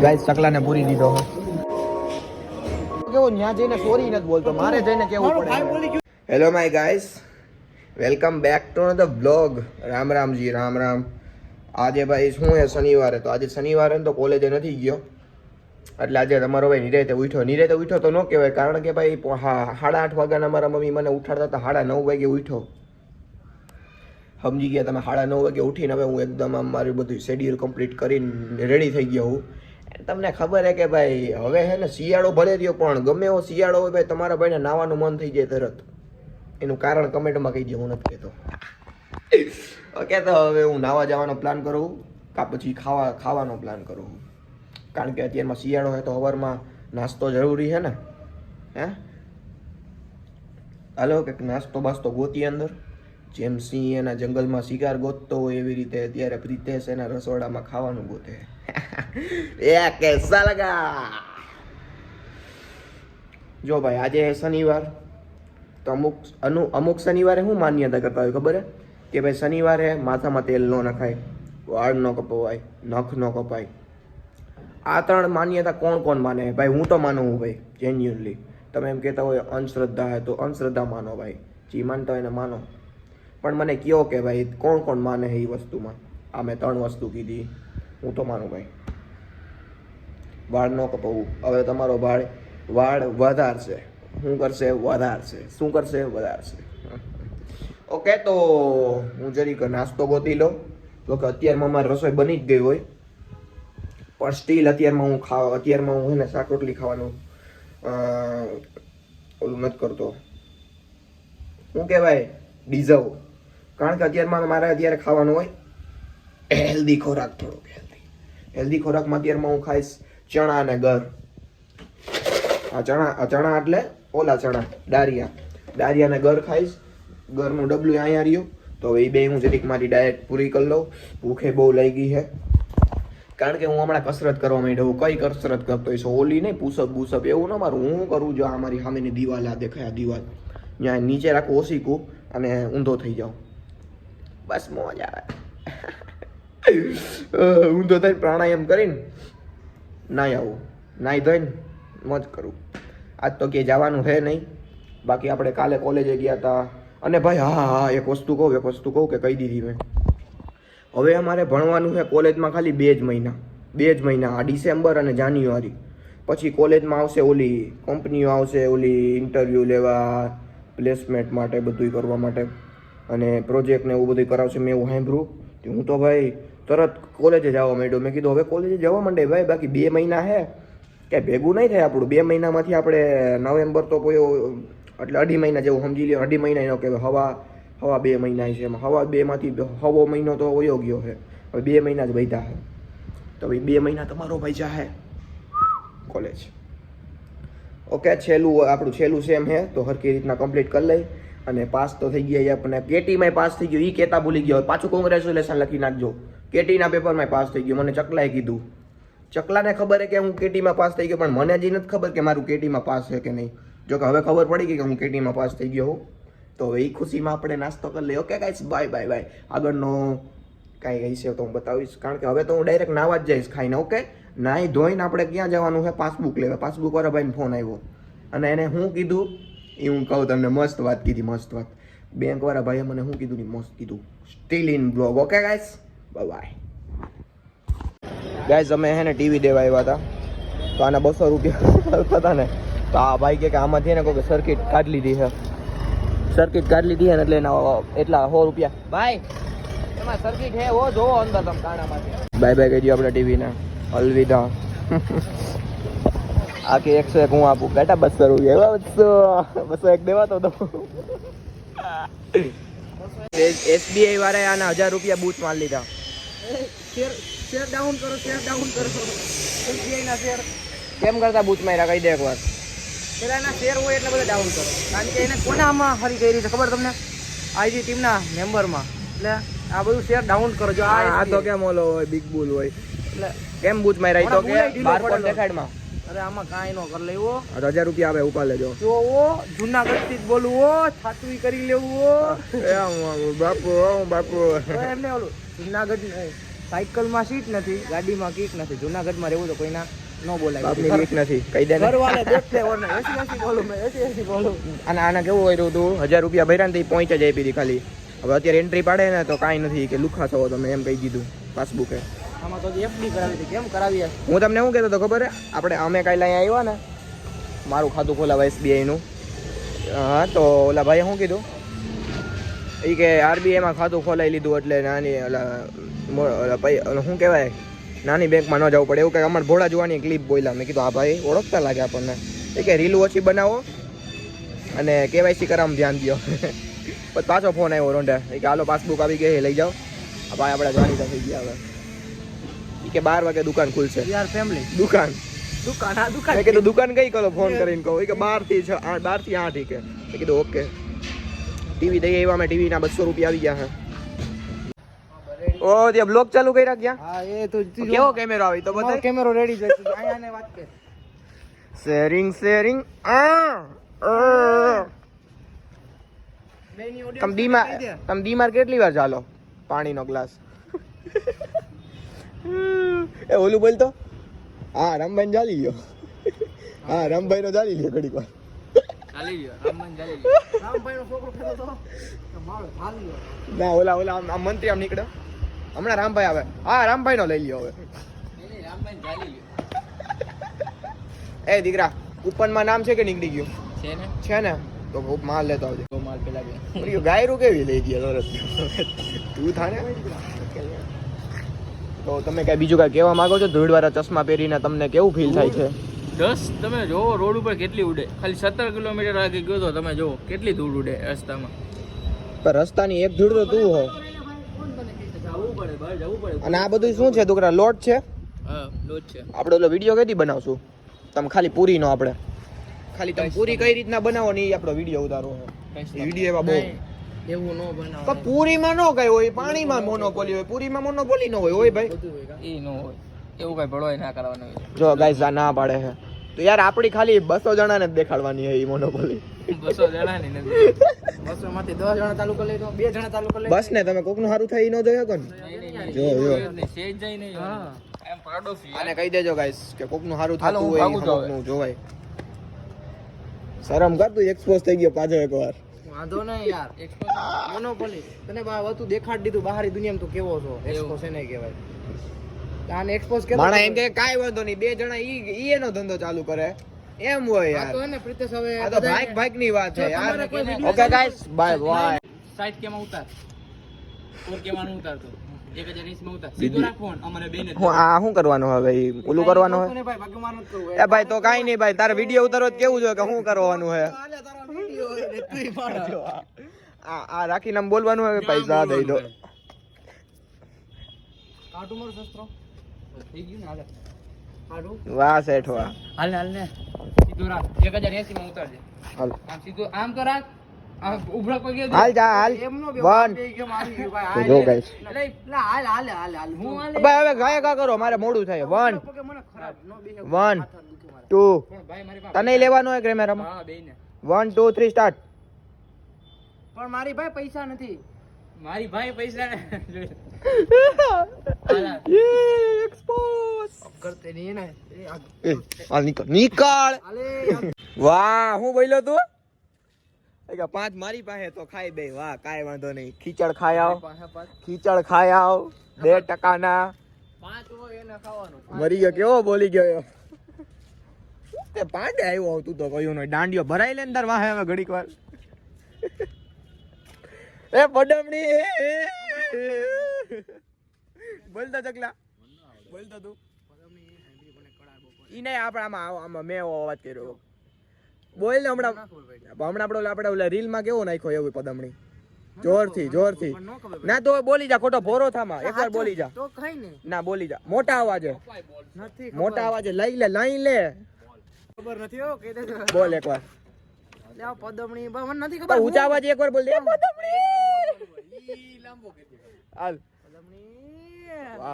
Guys ચકલાને પૂરી દીધો કેવો ન્યા જઈને સોરી નથી બોલતો, મારે જઈને કેવું પડે. Hello my guys, welcome back to the blog. Ram Ramji, Ram Ram. આજે ભાઈ શું છે શનિવારે, તો આજે શનિવારે તો કોલેજે નથી ગયો, એટલે આજે તમારો ભાઈ નિરાતે ઉઠ્યો તો ન કહેવાય, કારણ કે ભાઈ 8:30 વાગ્યાના મારા મમ્મી મને ઉઠાડતા હતા, 9:30 વાગે ઉઠ્યો. સમજી ગયા તમે? 9:30 વાગે ઉઠીને હવે હું એકદમ આમ મારું બધું શેડ્યુલ કમ્પ્લીટ કરીને રેડી થઈ ગયો હું. તમને ખબર છે કે ભાઈ હવે છે ને શિયાળો ભલે રહ્યો, પણ ગમે એવો શિયાળો હોય ભાઈ તમારા ભાઈને નાવાનું મન થઈ જાય તરત. એનું કારણ કમેન્ટમાં કહી દે, હું નથી કહેતો. ઓકે, તો હવે હું નાવા જવાનો પ્લાન કરું કાં પછી ખાવાનો પ્લાન કરું, કારણ કે અત્યારમાં શિયાળો હોય તો સવારમાં નાસ્તો જરૂરી છે ને. હાલો કંઈક નાસ્તો બાસ્તો ગોતી અંદર, જેમ સિંહ એના જંગલમાં શિકાર ગોતતો હોય એવી રીતે અત્યારે પ્રિતેશ એના રસોડામાં ખાવાનું ગોતે. એ કેસા લગા. જો ભાઈ આજે શનિવાર, તો અમુક શનિવારે શું માન્યતા કરતા હોય ખબર હે કે ભાઈ શનિવારે માથામાં તેલ ન નખાય, વાળ ન કપાવાય, નખ ન કપાય. આ 3 માન્યતા કોણ કોણ માને ભાઈ? હું તો માનું ભાઈ જેન્યુઅનલી. તમે એમ કહેતા હોય અંધશ્રદ્ધા હે તો અંધશ્રદ્ધા માનો ભાઈ, જે માનતા હોય એને માનો, પણ મને કહો કે ભાઈ કોણ કોણ માને એ વસ્તુમાં. આ મેં 3 વસ્તુ કીધી, હું તો માનું ભાઈ. વાળ ન કપાવવું. હવે તમારો વાળ વધારશે, શું કરશે? વધારશે. શું કરશે? વધારશે. ઓકે, તો હું જરીક નાસ્તો ગોતી લઉં, તો કે અત્યારમાં મારી રસોઈ બની જ ગઈ હોય, પણ સ્ટીલ અત્યારમાં હું એને શાક રોટલી ખાવાનું ઓલું નથી કરતો, શું કહેવાય, ડિઝર્વ. કારણ કે અત્યારમાં મારે અત્યારે ખાવાનું હોય હેલ્ધી ખોરાક, થોડોક હેલ્ધી ખોરાકમાં અત્યારમાં હું ખાઈશ ચણા અને ગર. આ ચણા એટલે ઓલા ચણા દારિયા ને ગર ખાઈશ. ગરનું ડબલું અહીંયા રહ્યું, તો હવે એ બે હું જરીક મારી ડાયટ પૂરી કરી લઉં. ભૂખે બહુ લાગી છે, કારણ કે હું હમણાં કસરત કરવા માંડ્યો. કઈ કસરત કરતો હોય? ઓલી નહીં, પુશઅપ બુશઅપ એવું ન મારું. હું કરું જો આ મારી સામેની દિવાલ, આ દેખાય દિવાલ, ત્યાં નીચે રાખું ઓસીકું અને ઊંધો થઈ જાઉં, બસ મોજ આવે. ઊંધો થઈને પ્રાણાયામ કરીને નાહી આવું, નાહી ધોઈને મોજ કરું. આજ તો ક્યાંય જવાનું છે નહીં, બાકી આપણે કાલે કોલેજે ગયા હતા. અને ભાઈ હા એક વસ્તુ કહું કે કહી દીધી મેં. હવે અમારે ભણવાનું છે કોલેજમાં ખાલી 2 જ મહિના, આ ડિસેમ્બર અને જાન્યુઆરી. પછી કોલેજમાં આવશે ઓલી કંપનીઓ આવશે, ઓલી ઇન્ટરવ્યૂ લેવા, પ્લેસમેન્ટ માટે બધું કરવા માટે, અને પ્રોજેક્ટ ને એવું બધું કરાવશે. મેં એવું સાંભળ્યું. હું તો ભાઈ તરત કોલેજે જવા માંડ્યો. મેં કીધું હવે કોલેજે જવા માંડે ભાઈ, બાકી 2 મહિના છે, ક્યાંય ભેગું નહીં થાય આપણું. 2 મહિનામાંથી આપણે નવેમ્બર તો કોઈ એટલે 2.5 મહિના જેવું સમજી લ્યો. 2.5 મહિના એનો કહેવાય, હવા 2 મહિના છે. એમાં હવા 2માંથી હવો મહિનો તો વયો ગયો છે, હવે 2 મહિના જ વધ્યા છે. તો ભાઈ 2 મહિના તમારો ભાઈ જાહે કોલેજ. ઓકે, આપણું છેલ્લું સેમ છે, તો હરખી રીતના કમ્પ્લીટ કરી લઈ અને પાસ તો થઈ ગયા. આપણને કેટીમાં પાસ થઈ ગયો, એ કહેતા ભૂલી ગયો. પાછું કોંગ્રેચ્યુલેશન લખી નાખજો. કેટીના પેપરમાં પાસ થઈ ગયો. મને ચકલાએ કીધું. ચકલાને ખબર છે કે હું કેટીમાં પાસ થઈ ગયો, પણ મને હજી નથી ખબર કે મારું કેટીમાં પાસ છે કે નહીં. જો કે હવે ખબર પડી ગઈ કે હું કેટીમાં પાસ થઈ ગયો હું, તો હવે એ ખુશીમાં આપણે નાસ્તો કરી લઈએ. Okay guys, bye. આગળનો કાંઈ હશે તો હું બતાવીશ, કારણ કે હવે તો હું ડાયરેક્ટ નાવા જ જઈશ ખાઈને. ઓકે, નાહી ધોઈને આપણે ક્યાં જવાનું છે? પાસબુક લેવા. પાસબુક વાળા ભાઈને ફોન આવ્યો અને એને શું કીધું એ હું કહું તમને. મસ્ત વાત કીધી, મસ્ત વાત. બેંક વાળા ભાઈએ મને શું કીધું ને મસ્ત કીધું. Still in vlog. Okay guys, bye. Guys અમે હે ને ટીવી દેવા આવ્યા હતા, તો આના 200 રૂપિયા હતા ને, તો આ ભાઈ કે આમાંથી ને કોઈ સર્કિટ કાઢી લીધી છે. એટલે એના એટલા 100 રૂપિયા. ભાઈ એમાં સર્કિટ હે, ઓ જોવો અંદર તમે કાણામાંથી. બાય કહી દો આપણે ટીવીને. અલવિદા. આખી 101 હું આપું બેટા. 200 રૂપિયા. 201 દેવાતો તો. SBI વાળાએ આના 1000 રૂપિયા બૂચ મારી લીધા. શેર ડાઉન કરો. SBI ના શેર કેમ કરતા બૂચ માર્યા? કહી દે એકવાર. પેલા એના શેર હોય એટલે બધા ડાઉન કરો, કારણ કે એને કોનામાં હરી કરી છે ખબર તમને? આઈજી ટીમના મેમ્બરમાં. એટલે આ બધું શેર ડાઉન કરો. જો આ તો કેમ ઓલો હોય, બિગ બુલ હોય, એટલે કેમ બૂચ માર્યા? તો કે બારકોડ દેખાડમાં. અરે આમાં કાંઈ નો કરી લેવો. 1000 રૂપિયા આવે, ઉપા લેજો. જો જુનાગઢ થી જ બોલવું, છાતું કરી લેવું. બાપુ એમને ઓલું જુનાગઢ સાયકલમાં સીટ નથી, ગાડીમાં કીક નથી. જુનાગઢમાં રહેવું તો કોઈના નો બોલાય. બાપની વીક નથી કહી દે ને. ઘરવાળા દેખતે ઓર ને 80 બોલું મેં 80 બોલું. અને આના કેવું હોય તું 1000 રૂપિયા ભર્યા ને તો પહોંચે જાય પીધી ખાલી. હવે અત્યારે એન્ટ્રી પાડે ને તો કાંઈ નથી કે લુખા છો તમે એમ કહી દીધું પાસબુકે. આમાં તો એફડી કરાવી હતી. કેમ કરાવી? હું તમને શું કહેતો હતો ખબર હે? આપણે અમે કાલે અહીંયા આવ્યા ને મારું ખાતું ખોલાવા SBI નું. હા તો ઓલા ભાઈએ શું કીધું એ કે RBIમાં ખાતું ખોલાવી લીધું એટલે નાની ઓલા શું કહેવાય નાની બેંકમાં ન જવું પડે એવું કે અમારે ભોળા જોવાની ક્લિપ બોલ્યા. મેં કીધું હા ભાઈ ઓળખતા લાગે આપણને. એ કે રીલું ઓછી બનાવો અને KYC કરાવવામાં ધ્યાન દો. પછી પાછો ફોન આવ્યો રોંડે એ કે હાલો પાસબુક આવી ગઈ લઈ જાઓ. ભાઈ આપણે જાણીતા થઈ ગયા હવે. એ કે 12 વાગે દુકાન ખુલશે. યાર ફેમિલી દુકાન દુકાન મેં કીધું દુકાન કઈ કરો ફોન કરીને કહો. એ કે 12 થી 8 કે. મેં કીધું ઓકે. ટીવી દઈ આવ્યા. મેં ટીવીના 200 રૂપિયા આવી ગયા. ઓ તે બ્લોગ ચાલુ કરી રાખ્યા. હા એ તો કેવો કેમેરો આવી તો બતાય. કેમેરો રેડી છે. આયા ને વાત કર. શેરિંગ તમે ડીમાર કેટલી વાર ચાલો પાણીનો ગ્લાસ. એ ઓલું બોલતો હા રામભાઈ ચાલી ગયો. હા રામભાઈ નો ચાલી ગયો ઘડીક વાર. રામભાઈ નો છોકરો ખેતો તો મારો ભાલી ગયો. ના ઓલા આમ મંત્રી આમ નીકળે. હમણાં રામભાઈ આવે. હા રામભાઈ નો લઈ લ્યો હવે. એ દીકરા કૂપનમાં નામ છે કે નીકળી ગયું? છે ને તો માલ લેતો આવજે. માલ પેલા બે ગાયરું કેવી લઈ ગયા તરત તું થાને. તો તમે કઈ બીજું કઈ કહેવા માંગો છો? ધૂળવાળા ચશ્મા પહેરીને તમને કેવું ફીલ થાય છે? તમે જોવો રોડ ઉપર કેટલી ઉડે. ખાલી 17 કિલોમીટર આગળ ગયો તો તમે જોવો કેટલી ધૂળ ઉડે રસ્તામાં. પણ રસ્તાની એક ધૂળ તો તું હો. અને આ બધું શું છે છોકરા? લોટ છે. હા લોટ છે. આપણે ઓલો વિડીયો કઈથી બનાવશું? તમે ખાલી પૂરી નો આપણે ખાલી તમે પૂરી કઈ રીતના બનાવો ને એ આપણો વિડીયો ઉતારો. વિડીયો એમાં બહુ એવું નો બનાવ. પણ પૂરીમાં નો કઈ હોય, પાણીમાં મોનોપોલી હોય. પૂરીમાં મોનોપોલી નો હોય ભાઈ. એ નો હોય એવું કઈ ભળવાય ના કરવાનું હોય. જો ગાઈસ આ ના પાડે છે તો યાર આપણી ખાલી 200 જણાને જ દેખાડવાની છે એ મોનોપોલી. 200 જણા ની નથી. 200 માંથી 10 જણા ચાલુ કરી લે તો 2 જણા ચાલુ કરી લે બસ ને તમે કોકનું સારું થઈ ન જોયો કોણ. જો સેજ જાય નહીં. હા એમ પાડોશી આને કહી દેજો ગાઈસ કે કોકનું સારું થતું હોય કોકનું જોવાય. શરમ કર તું એક્સપોઝ થઈ ગયો પાછો એકવાર. વાંધો નહીં યાર. એક્સપોઝ મોનોપોલી તને હતું દેખાડ દીધું બહારી દુનિયામાં તું કેવો છો. એક્સપોઝ એને કહેવાય. આને એક્સપોઝ કે માણા એમ કે કાઈ વાંધો નહીં 2 જણા ઈ એનો ધંધો ચાલુ કરે એમ હોય યાર. આ તો એને પ્રિતેશ હવે આ તો ભાઈક ની વાત છે યાર. Okay guys bye bye. Side કેમાં ઉતાર ઓર કેવાનું ઉતાર તો 1020 માં ઉતાર સીધો રાખ ફોન અમારે બેને. હું આ શું કરવાનું હવે ઓલું કરવાનું હે ભાઈ ભાગે મારનું કરવું. એ ભાઈ તો કાઈ નહીં ભાઈ તારે વિડિયો ઉતારવો કેવું જોઈએ કે શું કરવાનું હે. આ રાખીને આમ બોલવાનું હે પૈસા દઈ દો. કાટુ મારો શસ્ત્રો થઈ ગયું ને હાલે. કાટુ વાહ સેઠ વાહ. હાલ હાલ ને સીધો રાખ 1080 માં ઉતારજે. હાલ આમ સીધો આમ તો રાખ. આ ઉભરા પગે હાલ જા હાલ. એમનો બે વન કેમ આવી ગયો ભાઈ. જો ગાઈસ લે હાલ હાલ હાલ હાલ હું હાલ. ભાઈ હવે ગાય કા કરો મારે મોડું થાય. 1 પગે મને ખરાબ નો બે 1 2 ભાઈ મારી તને લેવાનો હે કેમેરામાં. હા બેને 1 2 3 સ્ટાર્ટ. પણ મારી ભાઈ પૈસા નથી. મારી ભાઈ પૈસા યે એક્સપોઝ કરતે નહીં ને. એ હાલ નીકળ. હાલે વાહ હું બોલ્યો તું? કે 5 મારી પાસે તો ખાઈ બે. વાહ કાઈ વાંધો નહીં. ખીચડ ખાઈ આવ. ખીચડ ખાઈ આવ 2% ના 5 હોય એને ખાવાનું. મરી ગયો કેવો બોલી ગયો તે પાંડે આવ્યો તું તો કયું નહીં. દાંડિયો ભરાઈ લે ને તાર વાહે હવે ઘડીક વાર. એ પડમણી બોલતા ચકલા બોલતા તું. ઈ નહીં આપણે આમાં મેં અવાજ કર્યો. બોલ ને હમણાં આપણે ઓલા રીલ માં કેવો નાખ્યો એવું પદમણી જોરથી ના તો બોલી જા ખોટો ભોરો થામાં એકવાર બોલી જા તો કઈ નહીં ના બોલી જા મોટા અવાજે નથી મોટા અવાજે લઈ લે ખબર નથી હો કહી દેજો. બોલ એકવાર લે આ પદમણી મને નથી તો ખબર. ઊંચા અવાજે એકવાર બોલ દે પદમણી. ઈ લાંબો કરી દે હાલ પદમણી.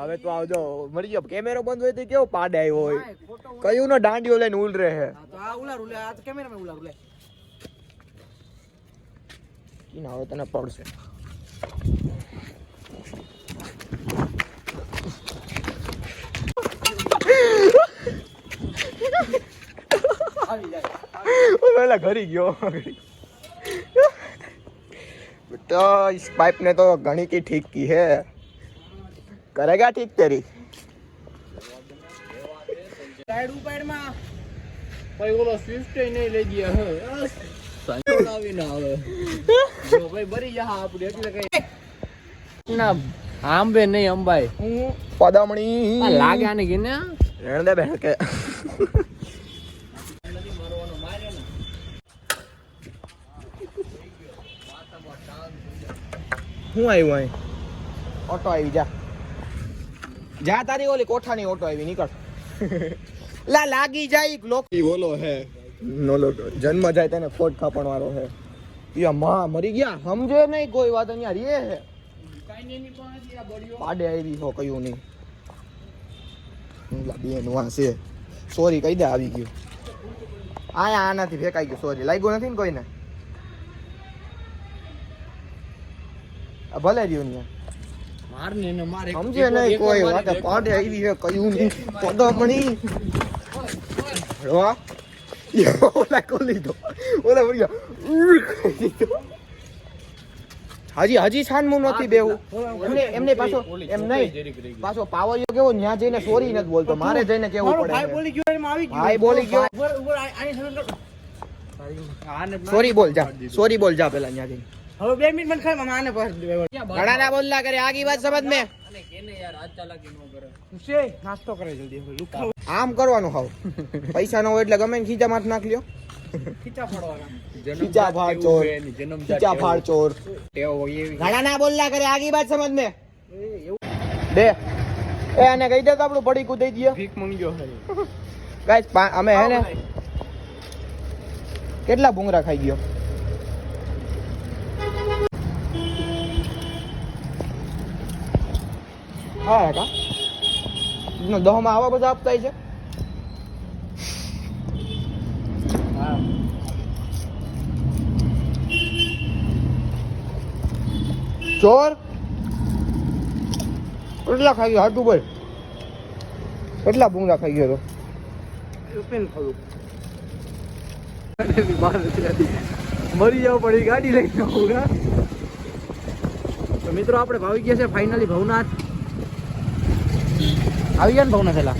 હવે તો આવજો મરી ગયો. કેમેરો બંધ હોય તો કેવો પાડે આવ્યો હોય. ખોટો કયું નો દાંડિયો લઈને ઉલ રહે હે. તો આ ઉલારું લે. આ તો કેમેરામાં ઉલારું લે. ઈ ના હવે તને પડશે. एला घर ही गयो तो इस पाइप ने तो घनी की ठीक की है करेगा ठीक तेरी સાઈડ ઉપાડમાં ભાઈ ઓલો સ્વિફ્ટ નહીં લઈ ગયા હે સંજોડાવી ના આવે જો ભાઈ બરી જા આપણે એટલે કઈ ના આંબે નહીં અંબાઈ હું પદમણી લાગે આને કે ને રેણ દે બેહ કે હું આવ્યું અહીં ઓટો આવી જા જા તારી ઓલી કોઠાની ઓટો આવી નીકળ લા લાગી જાય લોક ઓલો હે નોલો જન્મ જાય તેને ખોટ ખાપણ વાળો હે યા માં મરી ગયા સમજે નહીં કોઈ વાત અહીંયા રે હે પાડે આવી હો કયું નહીં લા બેન વાસે સોરી કહી દે આવી ગયું આયા આનાથી ફેંકાઈ ગયું સોરી લાગ્યું નથી ને કોઈને ભલે રહ્યું ને મારને ને મારે સમજે નહીં કોઈ વાત પાડે આવી હે કયું નહીં પદમણી હળવા ઓલા કોલી દો ઓલા વળી હજી હજી છાનમું નથી બેવું એમને પાછો એમ નહીં પાછો પાવરિયો કેવો ન્યા જઈને સોરી નથી બોલતો મારે જઈને કેવું પડે ભાઈ બોલી ગયો એમાં આવી ગયો ભાઈ બોલી ગયો સોરી બોલ જા સોરી બોલ જા પેલા ન્યા જઈને હવે 2 મિનિટ મને ખાઈ આને પાસ ઘણા ના બોલલા કરે આગી વાત સમજ મે અને કેને યાર આજ ચાલાકી ન કરે ઉસે નાસ્તો કરે જલ્દી હવે લુખાવ આમ કરવાનું હાવ પૈસા ન હોય એટલે ગમે ને ખીચા માથ નાખ લ્યો ખીચા ફાડવાના ખીચા ફાડ ચોર ખીચા ફાડ ચોર ટેવ હોય એવી ઘણા ના બોલલા કરે આગી વાત સમજ મે બે એ આને કહી દે તો આપણું પડી કૂદી દઈએ ભીખ મંગ્યો હે ગાઈસ અમે હે ને કેટલા ભૂંગરા ખાઈ ગયો હા કા નો દહમાં આવા બધા આપતા છે હા ચોર કેટલા ખાઈ ગયો હાટું બોલ કેટલા ભૂંગરા ખાઈ ગયો તો પેન ખાવું મરી જાવ પડી ગાડી લઈને આવું તો મિત્રો આપણે ભાવી ગયા છે ફાઇનલી ભવનાથ આવી ગયા ને ભવનાથ એલા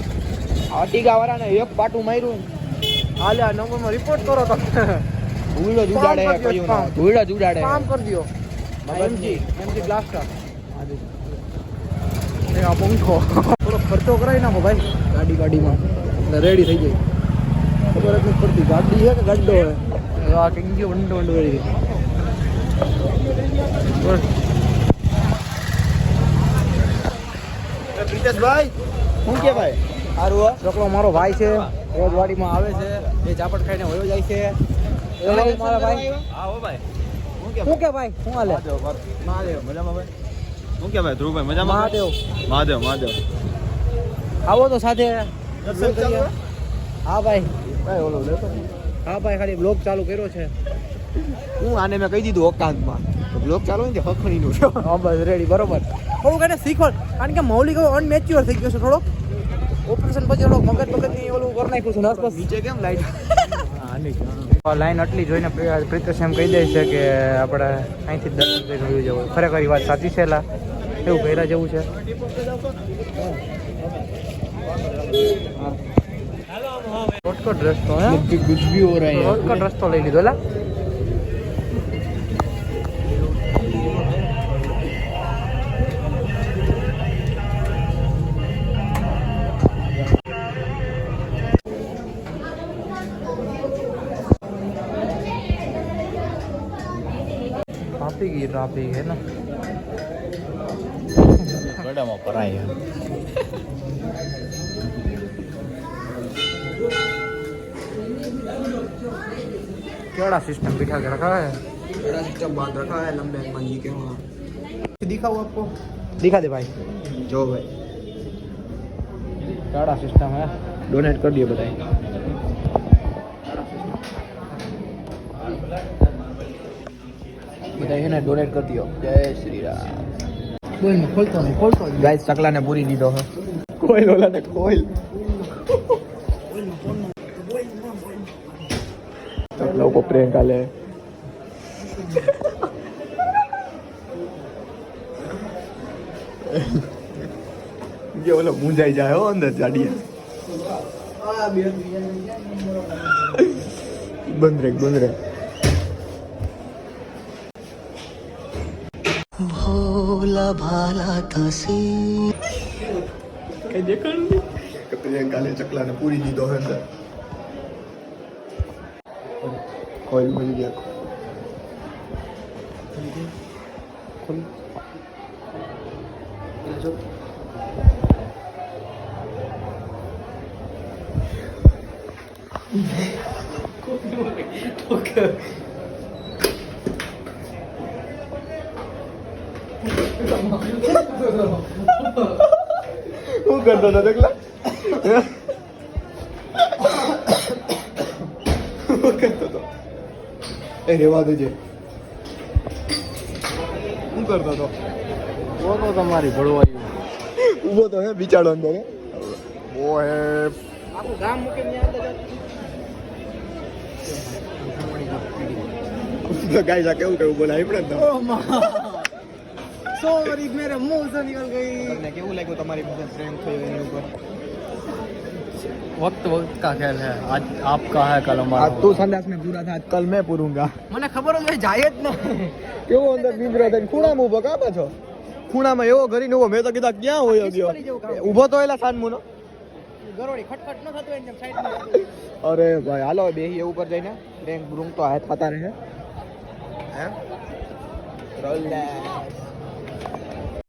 અટીગા વાળાને એક પાટું માર્યું હાલે આ નંબરમાં રિપોર્ટ કરો તમે ધૂળો જુડાડે કામ કરી કયું કામ. ના ધૂળો જુડાડે કામ કરી દો એમજી બ્લાસ્ટર આ પંખો થોડો ખર્ચો કરાવી નાખો ભાઈ ગાડીમાં એટલે રેડી થઈ જાય ખબર જ નથી પડતી ગાડી છે કે ગड्ढो હે આ કઈ ગયો વંડો વેરી પ્રીતેશભાઈ શું કે ભાઈ સારું છોકરો મારો ભાઈ છે રોજ વાડીમાં આવે છે એ ચાપટ ખાઈને વયો જાય છે મારા ભાઈ હા હો ભાઈ શું કે ભાઈ શું હાલે મહાદેવ મજામાં ભાઈ શું કે ભાઈ ધ્રુવભાઈ મજામાં મહાદેવ મહાદેવ મહાદેવ આવો તો સાથે દર્શન કરીએ. હા ભાઈ ભાઈ ઓલો લેતો હા ભાઈ ખાલી બ્લોગ ચાલુ કર્યો છે હું આને મેં કહી દીધું ઓકાંતમાં બ્લોક ચાલુ ને હખણીનું છે હા બસ રેડી બરોબર થોડુંક એને શીખવાડ કારણ કે મૌલિક અનમેચ્યોર થઈ ગયો છે થોડો ઓપરેશન પછી થોડો મગજ ની ઓલું કરી નાખ્યું છે નસ બસ નીચે કેમ લાઈટ લાઈન આટલી જોઈને પ્રીતેશ એમ કહી દે છે કે આપણે અહીંથી દર્શન કરીને વયું જવું ખરેખર એ વાત સાચી છે લા એવું પહેલા જેવું છે શોર્ટકટ રસ્તો હે કુછ ભી હો રહા હે શોર્ટકટ રસ્તો લઈ લીધો લા ट्रैफिक है ना ગળામાં ભરાય केड़ा सिस्टम बिठा के रखा है बड़ा सिस्टम बांध रखा है लंबे मंजी के वहाँ दिखाऊँ आपको दिखा दे भाई जो भाई केड़ा सिस्टम है डोनेट कर दिए बताइए बताइए ना डोनेट कर दियो जय श्री राम कोई नहीं खोलता नहीं गाइस सकला ने पूरी दी दो है कोयल वाला ने कोयल तो લોકો પ્રેન્ક હાલે જે ઓલો મૂંઝાઈ જાય હો અંદર જાડિયા બંધ રે भोला भाला तसी કઈ દેખાડું નહીં કે પ્રિયંકાલે ચકલાને પૂરી દીધો હે અંદર કોઈ મળી ગયા શું કરતો હતો ચકલા શું કરતો હતો એ રેવા દેજે શું કરતો હતો તો તમારી ભળવાયું ઊભો તો હે બિચારો અંદર હે ઓહે આખું ગામ મૂકીને ત્યાં અંદર તો ગાય જા કેવું કેવું બોલાય આપણે તો સોરી મેરે મુંહ સે નિકલ ગઈ તમને કેવું લાગ્યું તમારી પાસે પ્રેમ થયો એની ઉપર वक्त वक्त का खेल है आज आपका है कल आज हमारा तू संडास में पूरा था कल मैं पूरूंगा મને ખબર જ હોય જાય જ ને કેવો અંદર બીબરો થઈને ખૂણામાં ઊભો કાપે છો ખૂણામાં એવો કરીને ઊભો મેં તો કીધા ક્યાં હોયો ગયો ઊભો તો એલા સાનમુનો ગરોડી ખટખટ ન થતું એમ સાઈડમાં અરે ભાઈ હાલો બેહી ઉપર જઈને પ્રેમ બ્રુંગ તો હાથ થતા રહે હે રોલેક્સ